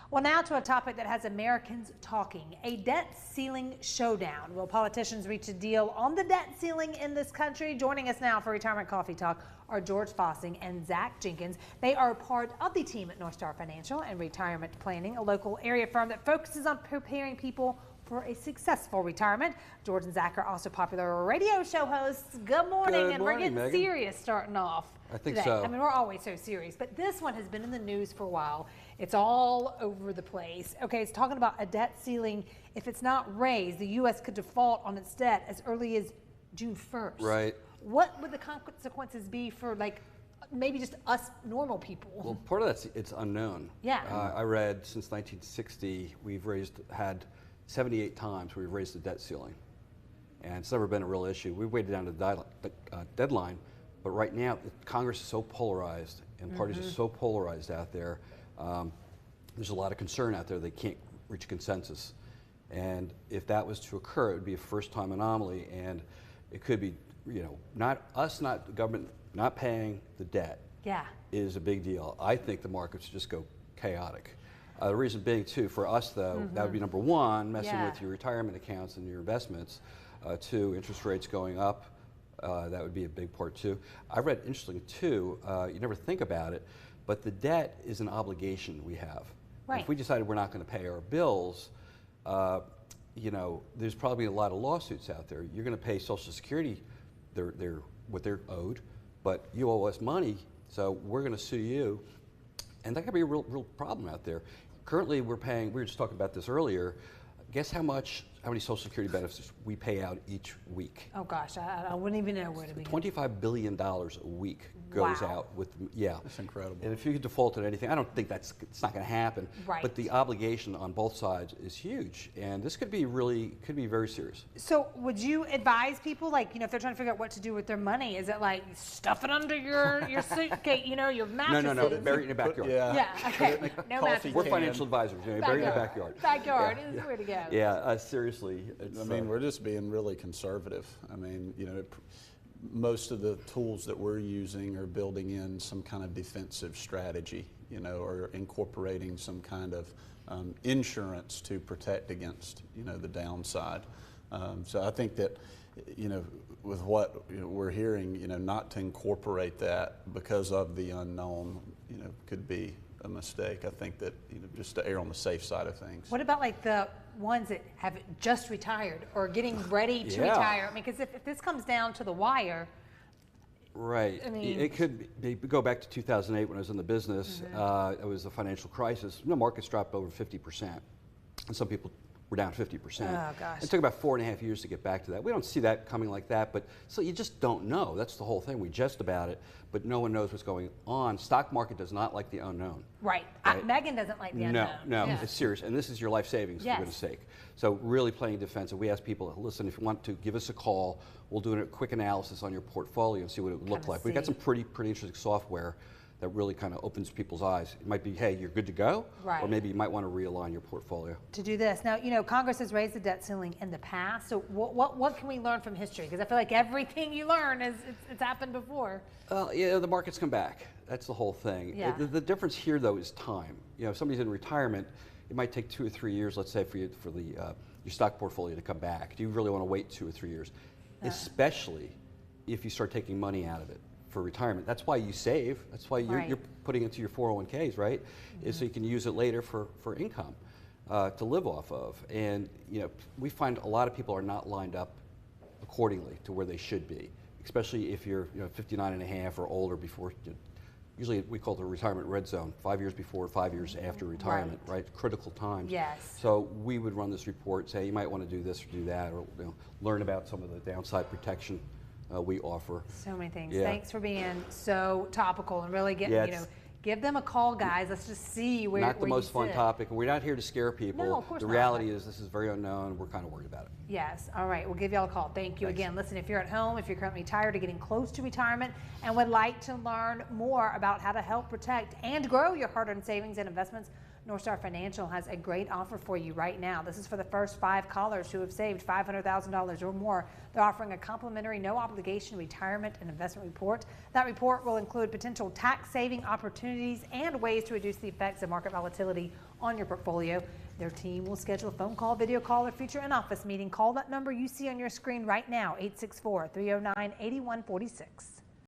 Well, now to a topic that has Americans talking, a debt ceiling showdown. Will politicians reach a deal on the debt ceiling in this country? Joining us now for Retirement Coffee Talk are George Fossing and Zach Jenkins. They are part of the team at North Star Financial and Retirement Planning, a local area firm that focuses on preparing people for a successful retirement. George and Zach are also popular radio show hosts. Good morning, and we're getting Megan. serious starting off. I think today. so. I mean, we're always so serious, but this one has been in the news for a while. It's all over the place. Okay, it's talking about a debt ceiling. If it's not raised, the U.S. could default on its debt as early as June 1st. Right. What would the consequences be for, like, maybe just us normal people? Well, part of that's it's unknown. Yeah. I read since 1960 we've had 78 times we've raised the debt ceiling, and it's never been a real issue. We've waited down to the deadline, but right now Congress is so polarized and parties are so polarized out there. There's a lot of concern out there they can't reach a consensus, and if that was to occur, it would be a first-time anomaly, and it could be, not the government not paying the debt. Yeah. Is a big deal. I think the markets just go chaotic. The reason being, too, for us, though, that would be number one, messing with your retirement accounts and your investments. Two, interest rates going up. That would be a big part, too. I read, interesting, too, you never think about it, but the debt is an obligation we have. Right. If we decided we're not going to pay our bills, there's probably a lot of lawsuits out there. You're going to pay Social Security what they're owed, but you owe us money, so we're going to sue you. And that could be a real problem out there. Currently, we're paying, we were just talking about this earlier, guess how many Social Security benefits we pay out each week? Oh gosh, I wouldn't even know where to begin. $25 billion a week goes out with, That's incredible. And if you could default on anything, I don't think it's not going to happen. Right. But the obligation on both sides is huge, and this could be very serious. So would you advise people, like, if they're trying to figure out what to do with their money, is it like stuff it under your suitcase, your mattress? No, bury it in the backyard. Yeah, okay. No mattress. We're financial advisors, bury it in the backyard. Backyard is where to go. Yeah, seriously. We're just being really conservative. Most of the tools that we're using are building in some kind of defensive strategy, or incorporating some kind of insurance to protect against, the downside. So I think that, with what we're hearing, not to incorporate that because of the unknown, could be a mistake. I think that, just to err on the safe side of things. What about like the ones that have just retired or getting ready to retire? Because if this comes down to the wire. Right. It could go back to 2008 when I was in the business. It was the financial crisis. Markets dropped over 50%. And some people were down 50%. Oh, gosh. It took about 4.5 years to get back to that. We don't see that coming like that, but so you just don't know. That's the whole thing. We jest about it, but no one knows what's going on. Stock market does not like the unknown. Right. Megan doesn't like the unknown. No, it's serious. And this is your life savings, for goodness sake. So really playing defensive. We ask people, listen, if you want to give us a call, we'll do a quick analysis on your portfolio and see what it would look like. We've got some pretty interesting software that really kind of opens people's eyes. It might be, hey, you're good to go, or maybe you might want to realign your portfolio. To do this. Now, Congress has raised the debt ceiling in the past, so what can we learn from history? Because I feel like everything you learn it's happened before. The markets come back. That's the whole thing. Yeah. The difference here, though, is time. If somebody's in retirement, it might take 2 or 3 years, let's say, for your stock portfolio to come back. Do you really want to wait 2 or 3 years? Especially if you start taking money out of it for retirement. That's why you save. That's why you're putting into your 401ks, right? Is so you can use it later for income to live off of. And we find a lot of people are not lined up accordingly to where they should be, especially if you're 59 and a half or older before. Usually we call it the retirement red zone, 5 years before, 5 years after retirement, right? Critical times. Yes. So we would run this report, say you might want to do this or do that, or learn about some of the downside protection we offer. So many things. Yeah. Thanks for being so topical and really getting, give them a call, guys. Let's just see where Not the most fun sit. topic. We're not here to scare people. No, of course the not. reality is this is very unknown. We're kind of worried about it. Yes. All right. We'll give y'all a call. Thank you again. Listen, if you're at home, if you're currently retired or getting close to retirement and would like to learn more about how to help protect and grow your hard-earned savings and investments, North Star Financial has a great offer for you right now. This is for the first 5 callers who have saved $500,000 or more. They're offering a complimentary, no obligation retirement and investment report. That report will include potential tax saving opportunities and ways to reduce the effects of market volatility on your portfolio. Their team will schedule a phone call, video call, or future in-office meeting. Call that number you see on your screen right now, 864-309-8146.